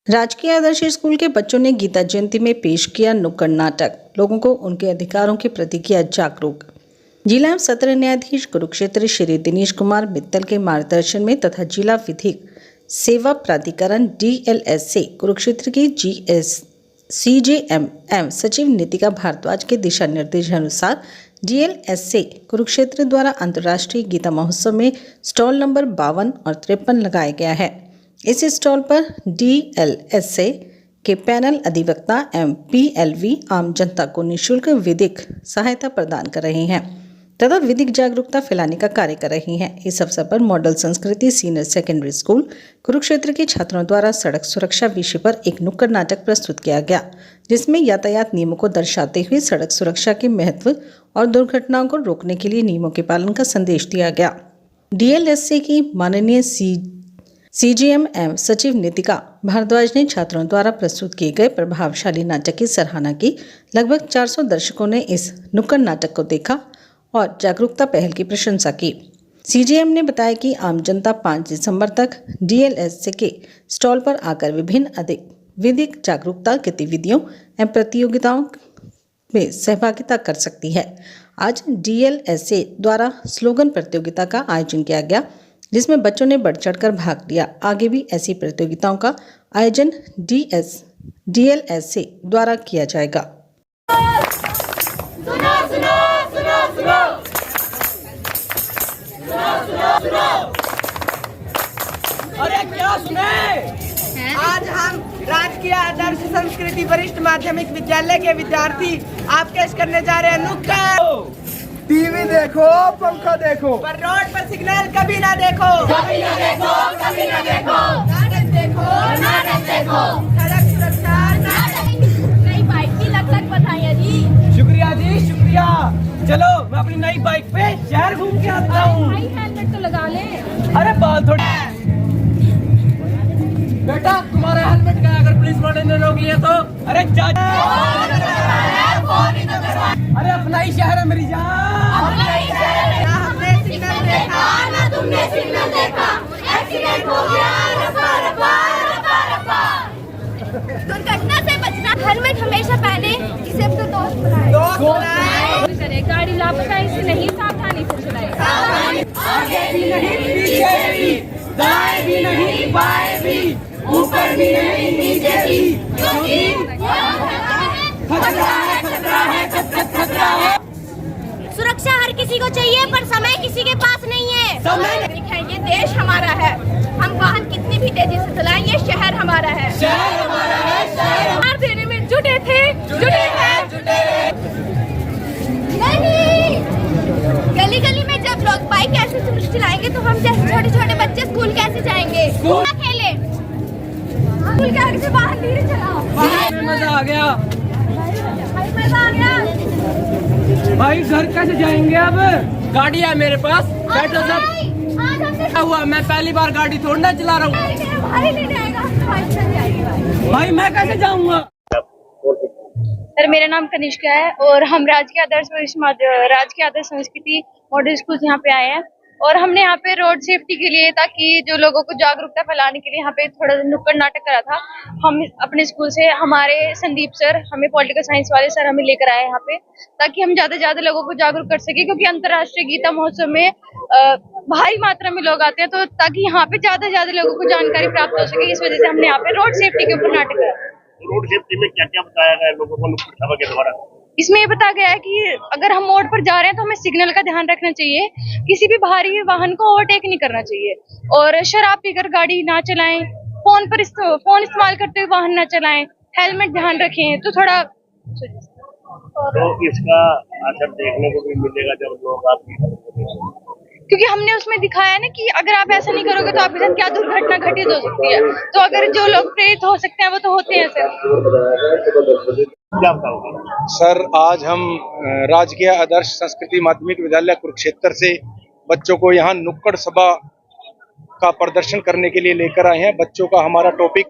राजकीय आदर्श स्कूल के बच्चों ने गीता जयंती में पेश किया नुक्कड़ नाटक। लोगों को उनके अधिकारों के प्रति किया जागरूक। जिला एवं सत्र न्यायाधीश कुरुक्षेत्र श्री दिनेश कुमार मित्तल के मार्गदर्शन में तथा जिला विधिक सेवा प्राधिकरण DLSA कुरुक्षेत्र की CJM एवं सचिव नीतिका भारद्वाज के दिशा निर्देशानुसार DLSA कुरुक्षेत्र द्वारा अंतर्राष्ट्रीय गीता महोत्सव में स्टॉल नंबर 52 और 53 लगाया गया है। इस स्टॉल पर DLSA के पैनल अधिवक्ता एवं PLV आम जनता को निःशुल्क विधिक सहायता प्रदान कर रहे हैं तथा विधिक जागरूकता फैलाने का कार्य कर रही हैं। इस अवसर पर मॉडल संस्कृति सीनियर सेकेंडरी स्कूल कुरुक्षेत्र के छात्रों द्वारा सड़क सुरक्षा विषय पर एक नुक्कड़ नाटक प्रस्तुत किया गया, जिसमें यातायात नियमों को दर्शाते हुए सड़क सुरक्षा के महत्व और दुर्घटनाओं को रोकने के लिए नियमों के पालन का संदेश दिया गया। DLSA की माननीय CJM एवं सचिव नीतिका भारद्वाज ने छात्रों द्वारा प्रस्तुत किए गए प्रभावशाली नाटक की सराहना की। लगभग 400 दर्शकों ने इस नुक्कड़ नाटक को देखा और जागरूकता पहल की प्रशंसा की। CJM ने बताया कि आम जनता 5 दिसंबर तक DLSA के स्टॉल पर आकर विभिन्न अधिक विधिक जागरूकता गतिविधियों एवं प्रतियोगिताओं में सहभागिता कर सकती है। आज DLSA द्वारा स्लोगन प्रतियोगिता का आयोजन किया गया, जिसमें बच्चों ने बढ़ चढ़कर भाग लिया। आगे भी ऐसी प्रतियोगिताओं का आयोजन DLSA द्वारा किया जाएगा। सुनो सुनो सुनो सुनो सुनो सुनो सुनो। अरे क्या सुने? आज हम राजकीय आदर्श संस्कृति वरिष्ठ माध्यमिक विद्यालय के विद्यार्थी आप पेश करने जा रहे हैं नुक्कड़। टीवी देखो, पंखा देखो, पर रोड पर सिग्नल कभी ना देखो, कभी ना देखो, कभी ना देखो। नाटक देखो, नाटक देखो। सड़क सुरक्षा नाटक। नई बाइक की लग बधाइयाँ जी। शुक्रिया जी, शुक्रिया। चलो मैं अपनी नई बाइक पे शहर घूम के आता हूँ। भाई हेलमेट तो लगा ले। अरे बाल थोड़ी। बेटा तुम्हारा हेलमेट का अगर पुलिस वाले ने रोक लिया तो? अरे जा। अरे अपना ही शहर है मेरी जान। ना हमने सिग्नल देखा, ना तुमने सिग्नल देखा। एक्सीडेंट हो गया, रफा रफा रफा रफा। दुर्घटना से बचना, हेलमेट हमेशा पहने, इसे अपना दोस्त बनाए। गाड़ी लापरवाही से नहीं, सावधानी से चलाए। आगे भी नहीं, पीछे भी, दाएं भी नहीं, बाएं भी, ऊपर भी नहीं, नीचे भी, क्योंकि खतरा है, खतरा है, खतरा है। सुरक्षा हर किसी को चाहिए, पर समय किसी के पास नहीं है। समय ये देश हमारा है। हम वाहन कितनी भी तेजी से चलाएं, ये शहर हमारा है। शहर हमारा है, शहर मार देने में जुटे थे, जुटे हैं, जुटे नहीं। गली गली में जब लोग बाइक ऐसे चलाएंगे तो हम जैसे छोटे छोटे बच्चे स्कूल कैसे जाएंगे? स्कूल खेले, स्कूल के आगे से बाहर धीरे चलाओ। मजा आ गया मजा आ गया। भाई। घर कैसे जाएंगे अब? गाड़ी है मेरे पास, बैठो सब। आज हमने क्या हुआ? मैं पहली बार गाड़ी थोड़ी ना चला रहा हूँ। भाई ले जाएगा, भाई चल जाएगी। भाई मैं कैसे जाऊँगा? सर मेरा नाम कनिष्का है और हम राजकीय आदर्श संस्कृति मॉडल स्कूल यहाँ पे आए हैं और हमने यहाँ पे रोड सेफ्टी के लिए, ताकि जो लोगों को जागरूकता फैलाने के लिए यहाँ पे थोड़ा नुक्कड़ नाटक करा था। हम अपने स्कूल से, हमारे संदीप सर, हमें पॉलिटिकल साइंस वाले सर हमें लेकर आए यहाँ पे, ताकि हम ज्यादा से ज्यादा लोगों को जागरूक कर सके, क्योंकि अंतर्राष्ट्रीय गीता महोत्सव में भारी मात्रा में लोग आते हैं, तो ताकि यहाँ पे ज्यादा से ज्यादा लोगों को जानकारी प्राप्त हो सके, इस वजह से हमने यहाँ पे रोड सेफ्टी के ऊपर नाटक करा। रोड सेफ्टी में क्या क्या बताया गया लोगों को नुक्कड़ सभा के द्वारा? इसमें ये बताया गया है कि अगर हम मोड़ पर जा रहे हैं तो हमें सिग्नल का ध्यान रखना चाहिए, किसी भी भारी वाहन को ओवरटेक नहीं करना चाहिए, और शराब पीकर गाड़ी ना चलाएं, फोन इस्तेमाल करते हुए वाहन ना चलाएं, हेलमेट ध्यान रखें। तो थोड़ा तो इसका असर देखने को भी मिलेगा जब लोग आपकी मदद करेंगे, क्योंकि हमने उसमें दिखाया है ना कि अगर आप ऐसा नहीं करोगे तो आपके साथ क्या दुर्घटना घटित हो सकती है। तो अगर जो लोग प्रेरित हो सकते हैं वो तो होते हैं सर। क्या बताओगे? सर आज हम राजकीय आदर्श संस्कृति माध्यमिक विद्यालय कुरुक्षेत्र से बच्चों को यहाँ नुक्कड़ सभा का प्रदर्शन करने के लिए लेकर आए हैं। बच्चों का हमारा टॉपिक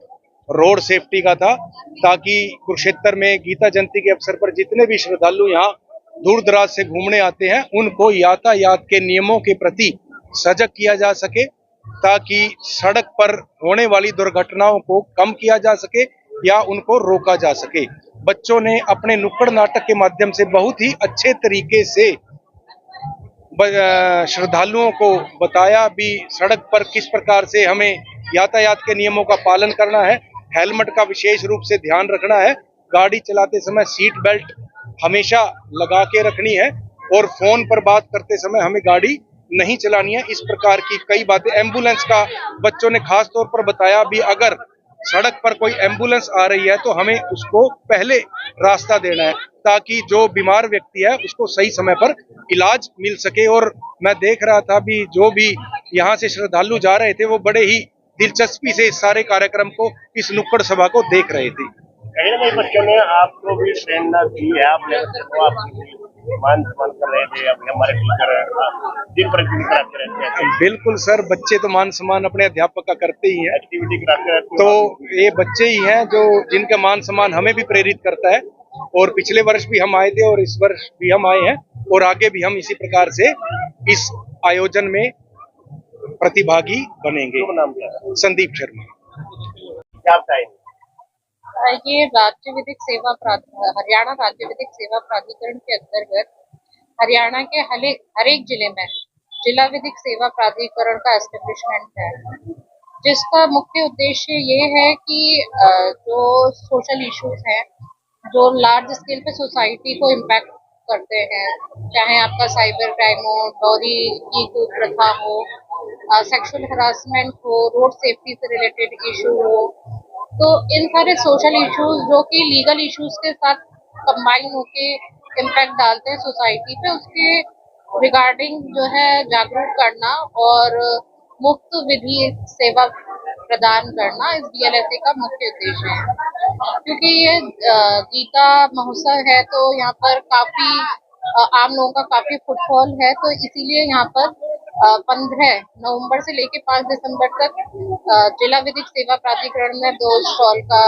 रोड सेफ्टी का था, ताकि कुरुक्षेत्र में गीता जयंती के अवसर पर जितने भी श्रद्धालु यहाँ दूर दराज से घूमने आते हैं, उनको यातायात के नियमों के प्रति सजग किया जा सके ताकि सड़क पर होने वाली दुर्घटनाओं को कम किया जा सके या उनको रोका जा सके। बच्चों ने अपने नुक्कड़ नाटक के माध्यम से बहुत ही अच्छे तरीके से श्रद्धालुओं को बताया भी सड़क पर किस प्रकार से हमें यातायात के नियमों का पालन करना है, हेलमेट का विशेष रूप से ध्यान रखना है, गाड़ी चलाते समय सीट बेल्ट हमेशा लगा के रखनी है और फोन पर बात करते समय हमें गाड़ी नहीं चलानी है। इस प्रकार की कई बातें, एम्बुलेंस का बच्चों ने खास तौर पर बताया भी, अगर सड़क पर कोई एम्बुलेंस आ रही है तो हमें उसको पहले रास्ता देना है ताकि जो बीमार व्यक्ति है उसको सही समय पर इलाज मिल सके। और मैं देख रहा था भी जो भी यहाँ से श्रद्धालु जा रहे थे वो बड़े ही दिलचस्पी से इस सारे कार्यक्रम को, इस नुक्कड़ सभा को देख रहे थे। कहीं ना कहीं बच्चों ने आपको भी प्रेरणा दी है, आपने बच्चों को आपकी मान सम्मान कर रहे थे, अभी हमारे टीचर दिन प्रतिदिन कराते रहते हैं। बिल्कुल सर, बच्चे तो मान सम्मान अपने अध्यापक का करते ही हैं, एक्टिविटी कराते रहते हैं। तो ये बच्चे ही हैं जो जिनका मान सम्मान हमें भी प्रेरित करता है। और पिछले वर्ष भी हम आए थे और इस वर्ष भी हम आए हैं और आगे भी हम इसी प्रकार से इस आयोजन में प्रतिभागी बनेंगे। शुभ नाम क्या है? संदीप शर्मा। क्या बताएंगे? ये राज्य विधिक सेवा हरियाणा राज्य विधिक सेवा प्राधिकरण के अंतर्गत हरियाणा के हर एक जिले में जिला विधिक सेवा प्राधिकरण का एस्टेब्लिशमेंट है, जिसका मुख्य उद्देश्य ये है कि जो सोशल इश्यूज हैं जो लार्ज स्केल पे सोसाइटी को इम्पैक्ट करते हैं, चाहे आपका साइबर क्राइम हो, डॉरी की कुप्रथा हो, सेक्सुअल हरासमेंट हो, रोड सेफ्टी से रिलेटेड इशू हो, तो इन सारे सोशल इश्यूज जो कि लीगल इश्यूज के साथ कंबाइन होके इम्पैक्ट डालते हैं सोसाइटी पे, उसके रिगार्डिंग जो है जागरूक करना और मुफ्त विधि सेवा प्रदान करना इस DLSA का मुख्य उद्देश्य है। क्योंकि ये गीता महोत्सव है तो यहाँ पर काफी आम लोगों का काफी फुटफॉल है, तो इसीलिए यहाँ पर 15 नवंबर से लेकर 5 दिसंबर तक जिला विधिक सेवा प्राधिकरण में 2 स्टॉल का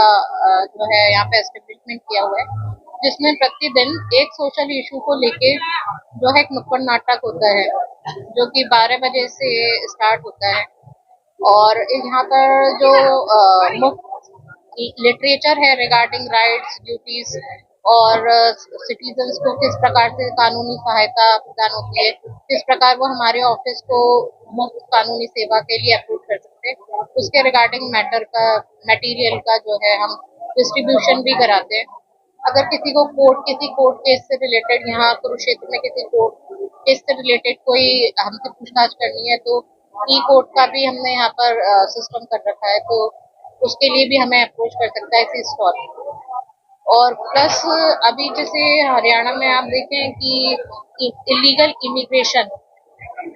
जो है यहाँ पे एस्टेब्लिशमेंट किया हुआ है, जिसमें प्रतिदिन एक सोशल इशू को लेके जो है एक नुक्कड़ नाटक होता है जो कि 12 बजे से स्टार्ट होता है। और यहाँ पर जो मुफ्त लिटरेचर है रिगार्डिंग राइट्स, ड्यूटीज और सिटीजन्स को किस प्रकार से कानूनी सहायता प्रदान होती है, किस प्रकार वो हमारे ऑफिस को मुफ्त कानूनी सेवा के लिए अप्रूव कर सकते हैं, उसके रिगार्डिंग मटेरियल का जो है हम डिस्ट्रीब्यूशन भी कराते हैं। अगर किसी कोर्ट केस से रिलेटेड, यहाँ कुरुक्षेत्र में किसी कोर्ट केस से रिलेटेड कोई हमसे पूछताछ करनी है तो कोर्ट का भी हमने यहाँ पर सिस्टम कर रखा है, तो उसके लिए भी हमें अप्रोच कर सकता है इसी स्टॉल। और प्लस अभी जैसे हरियाणा में आप देखें कि इलीगल इमिग्रेशन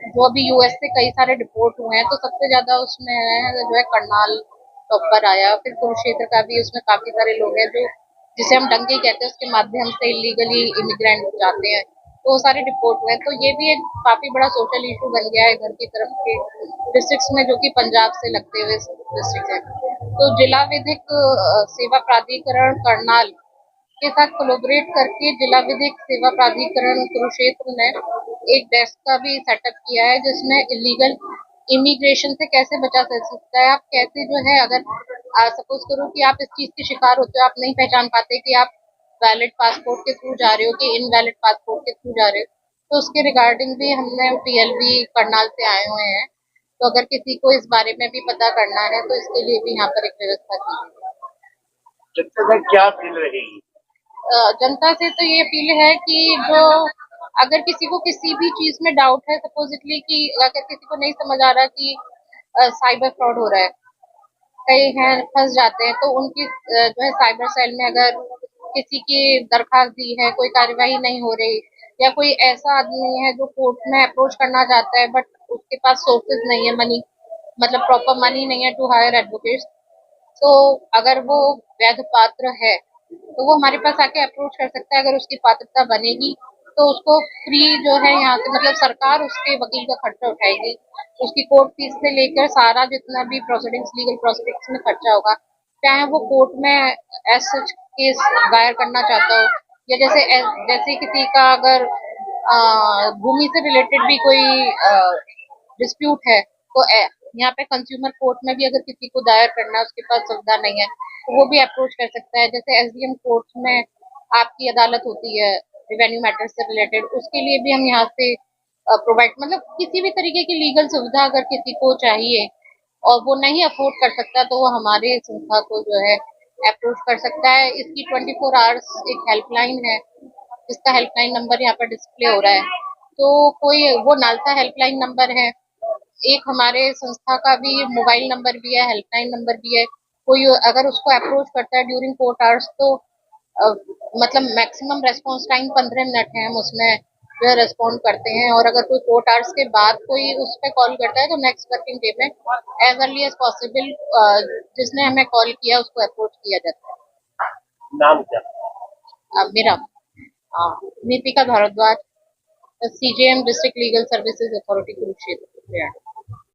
जो अभी US से कई सारे रिपोर्ट हुए हैं, तो सबसे ज्यादा उसमें जो है करनाल टॉप पर आया, फिर कुरुक्षेत्र का भी, उसमें काफी सारे लोग हैं जो जिसे हम डंगे कहते हैं, उसके माध्यम से इलीगली इमिग्रेंट जाते हैं, तो वो सारे रिपोर्ट हुए। तो ये भी एक काफी बड़ा सोशल इशू बन गया है इधर की तरफ के डिस्ट्रिक्ट्स में, जो कि पंजाब से लगते हुए डिस्ट्रिक्ट है। तो जिला विधिक सेवा प्राधिकरण करनाल के साथ कोलैबोरेट करके जिला विधिक सेवा प्राधिकरण कुरुक्षेत्र ने एक डेस्क का भी सेटअप किया है, जिसमें इलीगल इमिग्रेशन से कैसे बचा जा सकता है। आप कैसे जो है, अगर सपोज करो कि आप इस चीज के शिकार होते हो, आप नहीं पहचान पाते कि आप वैलिड पासपोर्ट के थ्रू जा रहे हो कि इनवैलिड पासपोर्ट के थ्रू जा रहे हो, तो उसके रिगार्डिंग भी हमने PLV करनाल से आए हुए हैं, तो अगर किसी को इस बारे में भी पता करना है तो इसके लिए भी यहाँ पर एक व्यवस्था की है। जनता से क्या अपील रहेगी? जनता से तो ये अपील है कि जो अगर किसी को किसी भी चीज में डाउट है, सपोजिटली कि अगर किसी को नहीं समझ आ रहा कि साइबर फ्रॉड हो रहा है, कई हैं फंस जाते हैं, तो उनकी जो है साइबर सेल में अगर किसी की दरखास्त दी है, कोई कार्यवाही नहीं हो रही, या कोई ऐसा आदमी है जो कोर्ट में अप्रोच करना चाहता है बट उसके पास सोर्सेज नहीं है, मनी मतलब प्रॉपर मनी नहीं है टू हायर एडवोकेट्स, तो अगर वो वैध पात्र है तो वो हमारे पास आके अप्रोच कर सकता है। अगर उसकी पात्रता बनेगी तो उसको फ्री जो है यहाँ से, मतलब सरकार उसके वकील का खर्चा उठाएगी, उसकी कोर्ट फीस से लेकर सारा जितना भी प्रोसीडिंग्स, लीगल प्रोसीडिंग्स में खर्चा होगा, चाहे वो कोर्ट में एज सच केस दायर करना चाहता हो, या जैसे किसी का अगर भूमि से रिलेटेड भी कोई डिस्प्यूट है, तो यहाँ पे कंज्यूमर कोर्ट में भी अगर किसी को दायर करना है, उसके पास सुविधा नहीं है, तो वो भी अप्रोच कर सकता है। जैसे एसडीएम कोर्ट में आपकी अदालत होती है रिवेन्यू मैटर से रिलेटेड, उसके लिए भी हम यहाँ से प्रोवाइड, मतलब किसी भी तरीके की लीगल सुविधा अगर किसी को चाहिए और वो नहीं अफोर्ड कर सकता, तो वो हमारे संस्था को जो है अप्रोच कर सकता है। इसकी 24 आवर्स एक हेल्पलाइन है, जिसका हेल्पलाइन नंबर यहाँ पर डिस्प्ले हो रहा है। तो कोई वो नालसा हेल्पलाइन नंबर है, एक हमारे संस्था का भी मोबाइल नंबर भी है, हेल्पलाइन नंबर भी है। कोई अगर उसको अप्रोच करता है ड्यूरिंग कोर्ट आवर्स, तो मतलब मैक्सिमम रेस्पॉन्स टाइम 15 मिनट है, हम उसमें जो है रेस्पॉन्ड करते हैं। और अगर कोई कोर्ट आवर्स के बाद कोई उस पर कॉल करता है, तो नेक्स्ट वर्किंग डे में एज अर्ली एज पॉसिबल जिसने हमें कॉल किया उसको अप्रोच किया जाता है। नाम क्या? मेरा Nitika Bhardwaj, CJM district legal services authority Kurukshetra Haryana.